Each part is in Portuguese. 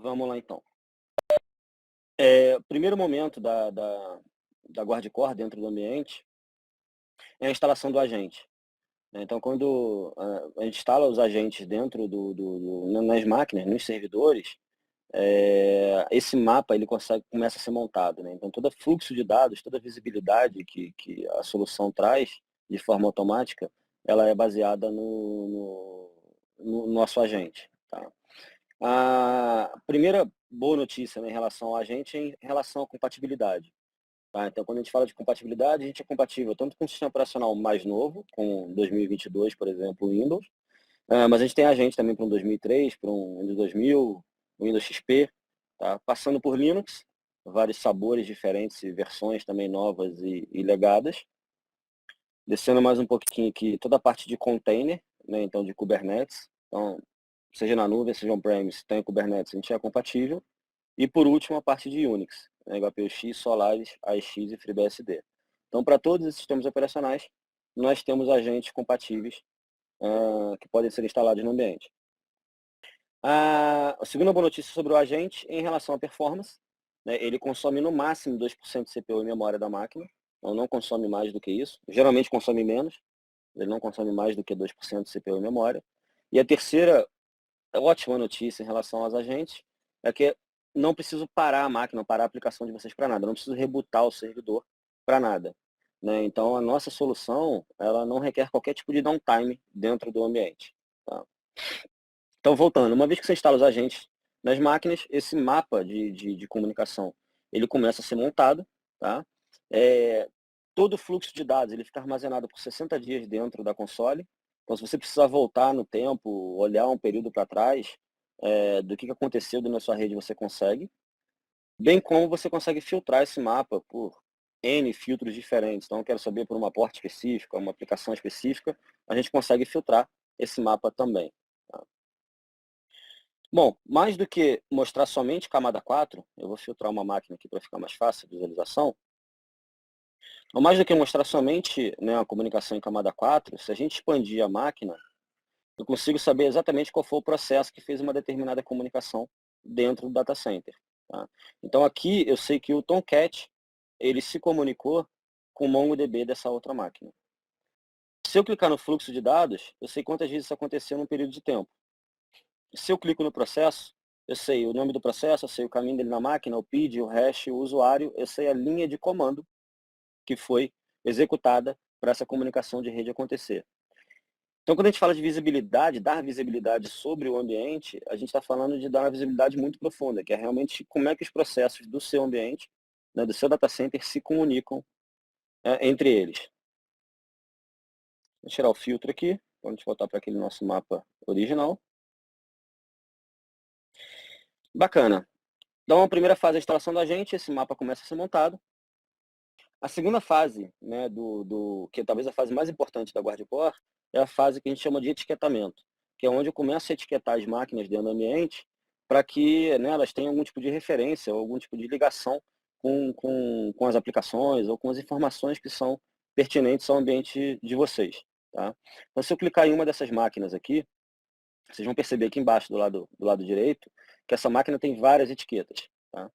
Vamos lá então. O primeiro momento da guarda-core dentro do ambiente é a instalação do agente, né. Então quando, a gente instala os agentes dentro nas máquinas, nos servidores, esse mapa ele começa a ser montado, né. Então todo fluxo de dados, toda visibilidade que a solução traz de forma automática, ela é baseada no nosso agente, tá. A primeira boa notícia, né, em relação ao agente é em relação à compatibilidade, tá. Então quando a gente fala de compatibilidade, a gente é compatível tanto com o sistema operacional mais novo, com 2022, por exemplo, o Windows, mas a gente tem agente também para um 2003, para um Windows 2000, Windows XP, tá. Passando por Linux, vários sabores diferentes e versões também novas e legadas. Descendo mais um pouquinho aqui, toda a parte de container, né, então de Kubernetes. Então, seja na nuvem, seja on-premise, tem Kubernetes, a gente é compatível. E por último, a parte de Unix, né, HPUX, Solaris, AIX e FreeBSD. Então, para todos esses sistemas operacionais, nós temos agentes compatíveis que podem ser instalados no ambiente. A segunda boa notícia sobre o agente é em relação à performance, né, ele consome no máximo 2% de CPU e memória da máquina, então não consome mais do que isso. Geralmente consome menos, ele não consome mais do que 2% de CPU e memória. E a terceira ótima notícia em relação aos agentes é que não preciso parar a máquina, parar a aplicação de vocês para nada, não preciso rebootar o servidor para nada, né. Então a nossa solução, ela não requer qualquer tipo de downtime dentro do ambiente, tá. Então voltando, uma vez que você instala os agentes nas máquinas, esse mapa de comunicação, ele começa a ser montado, tá. Todo o fluxo de dados, ele fica armazenado por 60 dias dentro da console. Então se você precisar voltar no tempo, olhar um período para trás, do que aconteceu dentro da sua rede, você consegue. Bem como você consegue filtrar esse mapa por N filtros diferentes. Então eu quero saber por uma porta específica, uma aplicação específica, a gente consegue filtrar esse mapa também, tá. Bom, mais do que mostrar somente camada 4, eu vou filtrar uma máquina aqui para ficar mais fácil a visualização. Então, mais do que mostrar somente, né, a comunicação em camada 4, se a gente expandir a máquina, eu consigo saber exatamente qual foi o processo que fez uma determinada comunicação dentro do data center, tá. Então aqui eu sei que o Tomcat, ele se comunicou com o MongoDB dessa outra máquina. Se eu clicar no fluxo de dados, eu sei quantas vezes isso aconteceu num período de tempo. Se eu clico no processo, eu sei o nome do processo, eu sei o caminho dele na máquina, o PID, o hash, o usuário, eu sei a linha de comando que foi executada para essa comunicação de rede acontecer. Então, quando a gente fala de visibilidade, dar visibilidade sobre o ambiente, a gente está falando de dar uma visibilidade muito profunda, que é realmente como é que os processos do seu ambiente, né, do seu data center, se comunicam entre eles. Vou tirar o filtro aqui, vamos voltar para aquele nosso mapa original. Bacana. Então, a primeira fase é a instalação do agente, esse mapa começa a ser montado. A segunda fase, né, que é talvez a fase mais importante da Guardicore, é a fase que a gente chama de etiquetamento, que é onde eu começo a etiquetar as máquinas dentro do ambiente para que, né, elas tenham algum tipo de referência ou algum tipo de ligação com as aplicações ou com as informações que são pertinentes ao ambiente de vocês, tá. Então, se eu clicar em uma dessas máquinas aqui, vocês vão perceber aqui embaixo do lado direito, que essa máquina tem várias etiquetas, tá.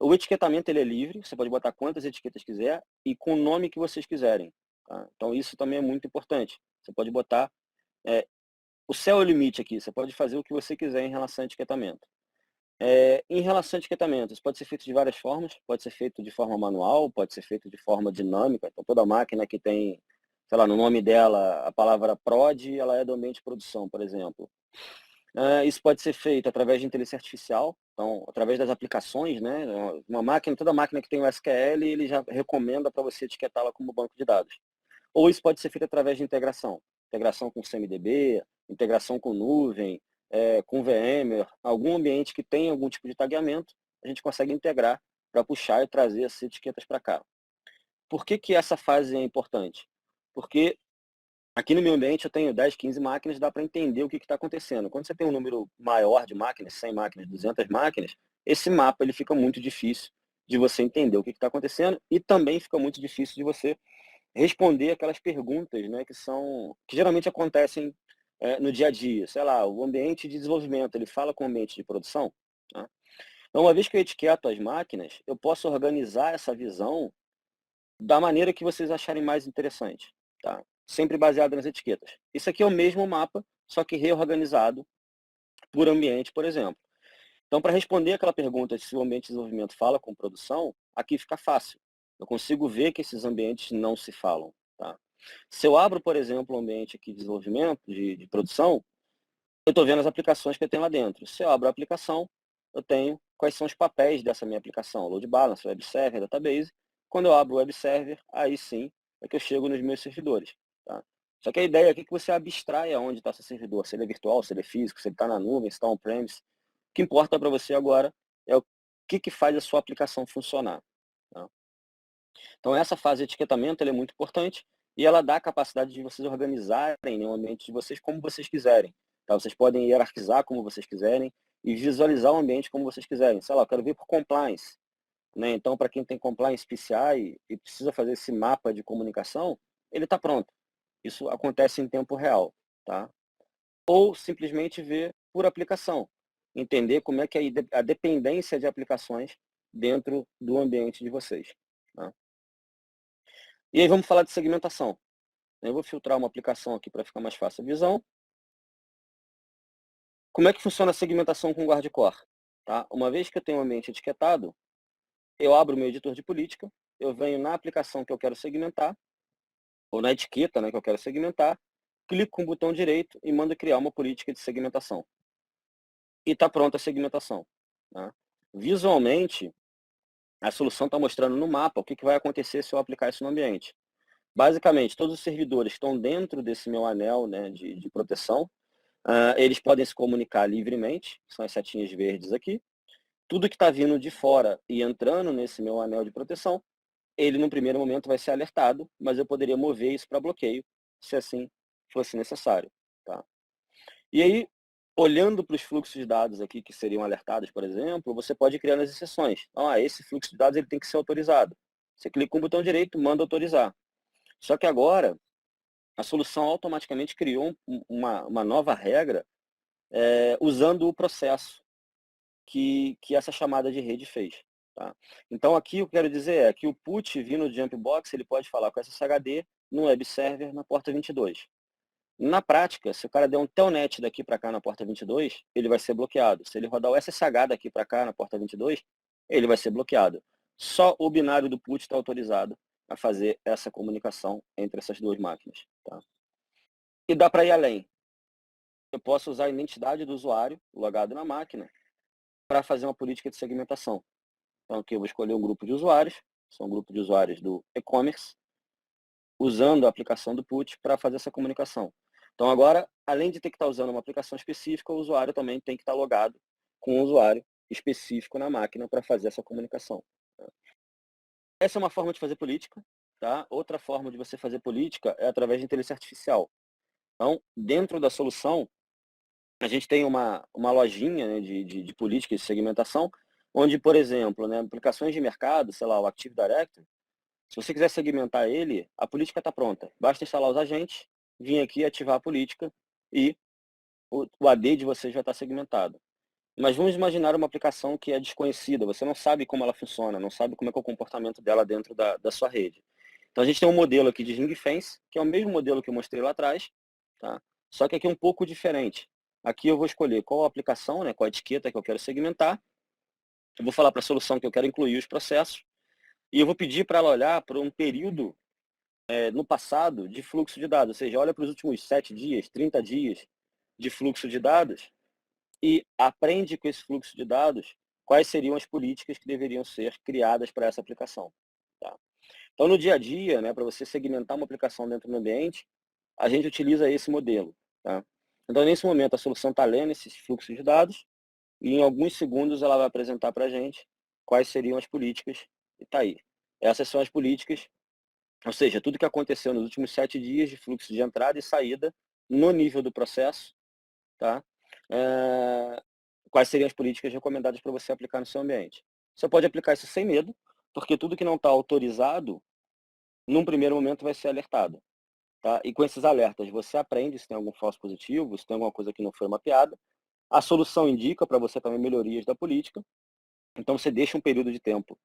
O etiquetamento ele é livre, você pode botar quantas etiquetas quiser e com o nome que vocês quiserem, tá. Então isso também é muito importante. Você pode botar, o céu é o limite aqui, você pode fazer o que você quiser em relação a etiquetamento. Em relação a etiquetamento, isso pode ser feito de várias formas, pode ser feito de forma manual, pode ser feito de forma dinâmica, então toda máquina que tem, sei lá, no nome dela a palavra prod, ela é do ambiente de produção, por exemplo. Isso pode ser feito através de inteligência artificial, então, através das aplicações, né, uma máquina, toda máquina que tem o SQL, ele já recomenda para você etiquetá-la como banco de dados. Ou isso pode ser feito através de integração com CMDB, integração com nuvem, com VMware, algum ambiente que tenha algum tipo de tagueamento, a gente consegue integrar para puxar e trazer essas etiquetas para cá. Por que que essa fase é importante? Porque aqui no meu ambiente eu tenho 10, 15 máquinas, dá para entender o que está acontecendo. Quando você tem um número maior de máquinas, 100 máquinas, 200 máquinas, esse mapa ele fica muito difícil de você entender o que está acontecendo e também fica muito difícil de você responder aquelas perguntas, né, que geralmente acontecem no dia a dia. Sei lá, o ambiente de desenvolvimento, ele fala com o ambiente de produção? Tá? Então, uma vez que eu etiqueto as máquinas, eu posso organizar essa visão da maneira que vocês acharem mais interessante, tá? Sempre baseado nas etiquetas. Isso aqui é o mesmo mapa, só que reorganizado por ambiente, por exemplo. Então, para responder aquela pergunta de se o ambiente de desenvolvimento fala com produção, aqui fica fácil. Eu consigo ver que esses ambientes não se falam, tá? Se eu abro, por exemplo, um ambiente aqui de desenvolvimento, de produção, eu estou vendo as aplicações que eu tenho lá dentro. Se eu abro a aplicação, eu tenho quais são os papéis dessa minha aplicação. Load balance, web server, database. Quando eu abro o web server, aí sim é que eu chego nos meus servidores. Tá? Só que a ideia aqui é que você abstrai aonde está seu servidor. Se ele é virtual, se ele é físico, se ele está na nuvem, se está on-premise. O que importa para você agora é o que faz a sua aplicação funcionar. Tá? Então, essa fase de etiquetamento ela é muito importante e ela dá a capacidade de vocês organizarem o ambiente de vocês como vocês quiserem. Tá? Vocês podem hierarquizar como vocês quiserem e visualizar o ambiente como vocês quiserem. Sei lá, eu quero vir por compliance. Né? Então, para quem tem compliance PCI e precisa fazer esse mapa de comunicação, ele está pronto. Isso acontece em tempo real. Tá? Ou simplesmente ver por aplicação. Entender como é que é a dependência de aplicações dentro do ambiente de vocês. Tá? E aí vamos falar de segmentação. Eu vou filtrar uma aplicação aqui para ficar mais fácil a visão. Como é que funciona a segmentação com Guardicore? Tá? Uma vez que eu tenho um ambiente etiquetado, eu abro o meu editor de política, eu venho na aplicação que eu quero segmentar, ou na etiqueta, né, que eu quero segmentar, clico com o botão direito e mando criar uma política de segmentação. E está pronta a segmentação. Tá? Visualmente, a solução está mostrando no mapa o que vai acontecer se eu aplicar isso no ambiente. Basicamente, todos os servidores que estão dentro desse meu anel, né, de proteção, eles podem se comunicar livremente, são as setinhas verdes aqui. Tudo que está vindo de fora e entrando nesse meu anel de proteção, ele no primeiro momento vai ser alertado, mas eu poderia mover isso para bloqueio, se assim fosse necessário. Tá? E aí, olhando para os fluxos de dados aqui que seriam alertados, por exemplo, você pode ir criando as exceções. Então, esse fluxo de dados ele tem que ser autorizado. Você clica com o botão direito, manda autorizar. Só que agora, a solução automaticamente criou uma nova regra usando o processo que essa chamada de rede fez. Tá? Então, aqui o que eu quero dizer é que o put vindo do Jumpbox, ele pode falar com SSHD no web server na porta 22. Na prática, se o cara der um telnet daqui para cá na porta 22, ele vai ser bloqueado. Se ele rodar o SSH daqui para cá na porta 22, ele vai ser bloqueado. Só o binário do put está autorizado a fazer essa comunicação entre essas duas máquinas. Tá? E dá para ir além. Eu posso usar a identidade do usuário, logado na máquina, para fazer uma política de segmentação. Então aqui eu vou escolher um grupo de usuários, são um grupo de usuários do e-commerce, usando a aplicação do put para fazer essa comunicação. Então agora, além de ter que estar usando uma aplicação específica, o usuário também tem que estar logado com um usuário específico na máquina para fazer essa comunicação. Essa é uma forma de fazer política. Tá? Outra forma de você fazer política é através de inteligência artificial. Então, dentro da solução, a gente tem uma lojinha, né, de política de segmentação, onde, por exemplo, né, aplicações de mercado, sei lá, o Active Directory, se você quiser segmentar ele, a política está pronta. Basta instalar os agentes, vir aqui, ativar a política e o AD de vocês já está segmentado. Mas vamos imaginar uma aplicação que é desconhecida, você não sabe como ela funciona, não sabe como é, que é o comportamento dela dentro da sua rede. Então a gente tem um modelo aqui de ring fence, que é o mesmo modelo que eu mostrei lá atrás, tá? Só que aqui é um pouco diferente. Aqui eu vou escolher qual a aplicação, né, qual a etiqueta que eu quero segmentar. Eu vou falar para a solução que eu quero incluir os processos. E eu vou pedir para ela olhar para um período no passado de fluxo de dados. Ou seja, olha para os últimos 7 dias, 30 dias de fluxo de dados e aprende com esse fluxo de dados quais seriam as políticas que deveriam ser criadas para essa aplicação. Tá? Então, no dia a dia, né, para você segmentar uma aplicação dentro do ambiente, a gente utiliza esse modelo. Tá? Então, nesse momento, a solução está lendo esses fluxos de dados e em alguns segundos ela vai apresentar para a gente quais seriam as políticas e está aí. Essas são as políticas, ou seja, tudo que aconteceu nos últimos 7 dias de fluxo de entrada e saída no nível do processo, tá? Quais seriam as políticas recomendadas para você aplicar no seu ambiente. Você pode aplicar isso sem medo, porque tudo que não está autorizado, num primeiro momento vai ser alertado. Tá? E com esses alertas, você aprende se tem algum falso positivo, se tem alguma coisa que não foi mapeada, A solução indica para você também melhorias da política, então você deixa um período de tempo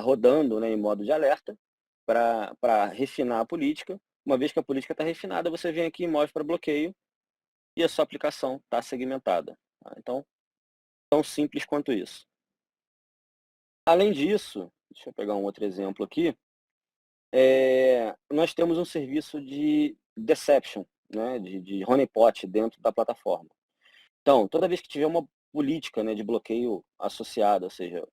rodando, né, em modo de alerta para refinar a política. Uma vez que a política está refinada, você vem aqui e move para bloqueio e a sua aplicação está segmentada. Tá? Então, tão simples quanto isso. Além disso, deixa eu pegar um outro exemplo aqui, nós temos um serviço de deception, né, de honeypot dentro da plataforma. Então, toda vez que tiver uma política, né, de bloqueio associada, ou seja,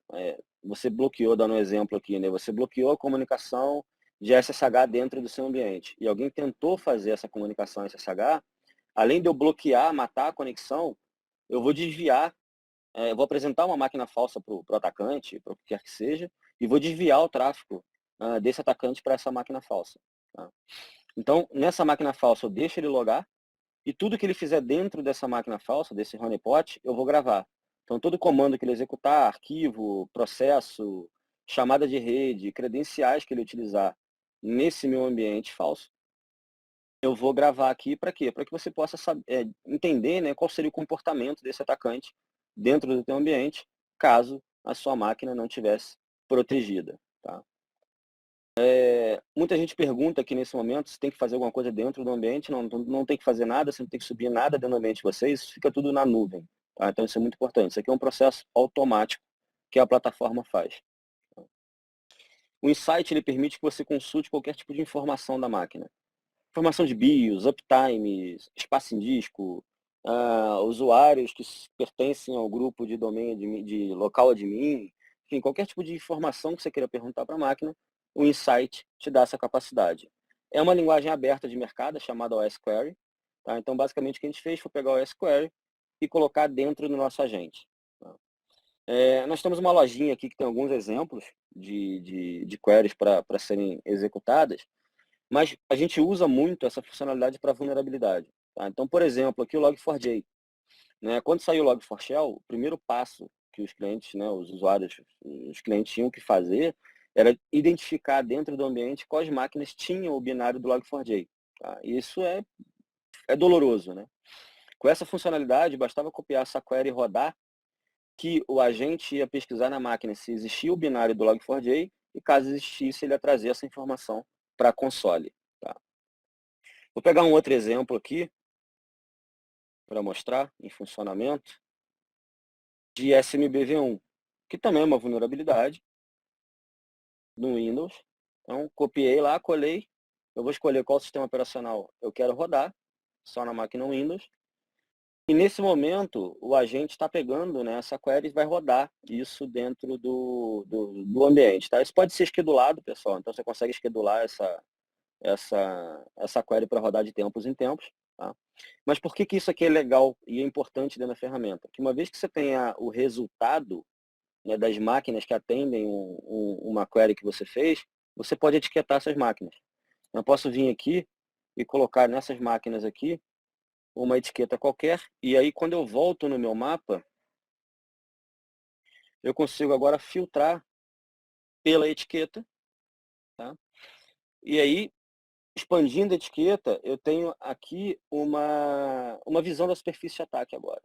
você bloqueou, dando um exemplo aqui, né, você bloqueou a comunicação de SSH dentro do seu ambiente e alguém tentou fazer essa comunicação SSH, além de eu bloquear, matar a conexão, eu vou desviar, eu vou apresentar uma máquina falsa para o atacante, para o que quer que seja, e vou desviar o tráfego desse atacante para essa máquina falsa. Tá? Então, nessa máquina falsa, eu deixo ele logar, e tudo que ele fizer dentro dessa máquina falsa, desse honeypot, eu vou gravar. Então, todo comando que ele executar, arquivo, processo, chamada de rede, credenciais que ele utilizar nesse meu ambiente falso, eu vou gravar aqui para quê? Para que você possa entender, né, qual seria o comportamento desse atacante dentro do teu ambiente, caso a sua máquina não tivesse protegida. Tá? Muita gente pergunta aqui nesse momento se tem que fazer alguma coisa dentro do ambiente. Não tem que fazer nada, você não tem que subir nada dentro do ambiente de vocês, isso fica tudo na nuvem. Tá? Então isso é muito importante. Isso aqui é um processo automático que a plataforma faz. O Insight ele permite que você consulte qualquer tipo de informação da máquina. Informação de BIOS, uptime, espaço em disco, usuários que pertencem ao grupo de domínio de local admin, enfim, qualquer tipo de informação que você queira perguntar para a máquina, o Insight te dá essa capacidade. É uma linguagem aberta de mercado chamada OS Query. Tá? Então, basicamente, o que a gente fez foi pegar o OS Query e colocar dentro do nosso agente. Tá? Nós temos uma lojinha aqui que tem alguns exemplos de queries para serem executadas, mas a gente usa muito essa funcionalidade para vulnerabilidade. Tá? Então, por exemplo, aqui o Log4j. Né? Quando saiu o Log4Shell, o primeiro passo que os clientes, né, os usuários, os clientes tinham que fazer era identificar dentro do ambiente quais máquinas tinham o binário do Log4j. Tá? E isso é doloroso. Né? Com essa funcionalidade, bastava copiar essa query e rodar, que o agente ia pesquisar na máquina se existia o binário do Log4j e, caso existisse, ele ia trazer essa informação para a console. Tá? Vou pegar um outro exemplo aqui para mostrar em funcionamento de SMBv1, que também é uma vulnerabilidade no Windows. Então, copiei lá, colei. Eu vou escolher qual sistema operacional eu quero rodar, só na máquina Windows. E nesse momento, o agente está pegando, né, essa query e vai rodar isso dentro do ambiente. Tá? Isso pode ser schedulado, pessoal. Então, você consegue schedular essa query para rodar de tempos em tempos. Tá? Mas por que isso aqui é legal e é importante dentro da ferramenta? Que uma vez que você tenha o resultado, né, das máquinas que atendem uma query que você fez, você pode etiquetar essas máquinas. Eu posso vir aqui e colocar nessas máquinas aqui uma etiqueta qualquer, e aí quando eu volto no meu mapa, eu consigo agora filtrar pela etiqueta. Tá? E aí, expandindo a etiqueta, eu tenho aqui uma visão da superfície de ataque agora.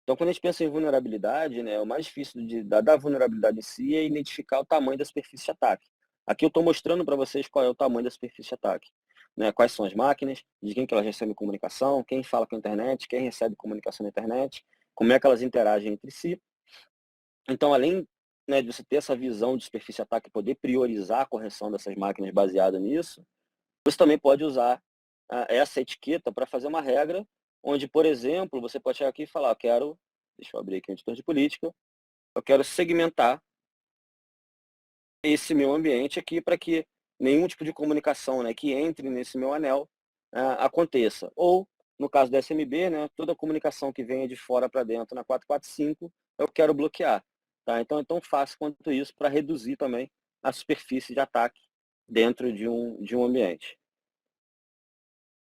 Então, quando a gente pensa em vulnerabilidade, né, o mais difícil da vulnerabilidade em si é identificar o tamanho da superfície de ataque. Aqui eu estou mostrando para vocês qual é o tamanho da superfície de ataque. Né, quais são as máquinas, de quem que elas recebem comunicação, quem fala com a internet, quem recebe comunicação na internet, como é que elas interagem entre si. Então, além, né, de você ter essa visão de superfície de ataque e poder priorizar a correção dessas máquinas baseada nisso, você também pode usar essa etiqueta para fazer uma regra onde, por exemplo, você pode chegar aqui e falar, deixa eu abrir aqui o editor de política, eu quero segmentar esse meu ambiente aqui para que nenhum tipo de comunicação, né, que entre nesse meu anel aconteça. Ou, no caso da SMB, né, toda comunicação que venha de fora para dentro na 445, eu quero bloquear. Tá? Então, é tão fácil quanto isso para reduzir também a superfície de ataque dentro de um ambiente.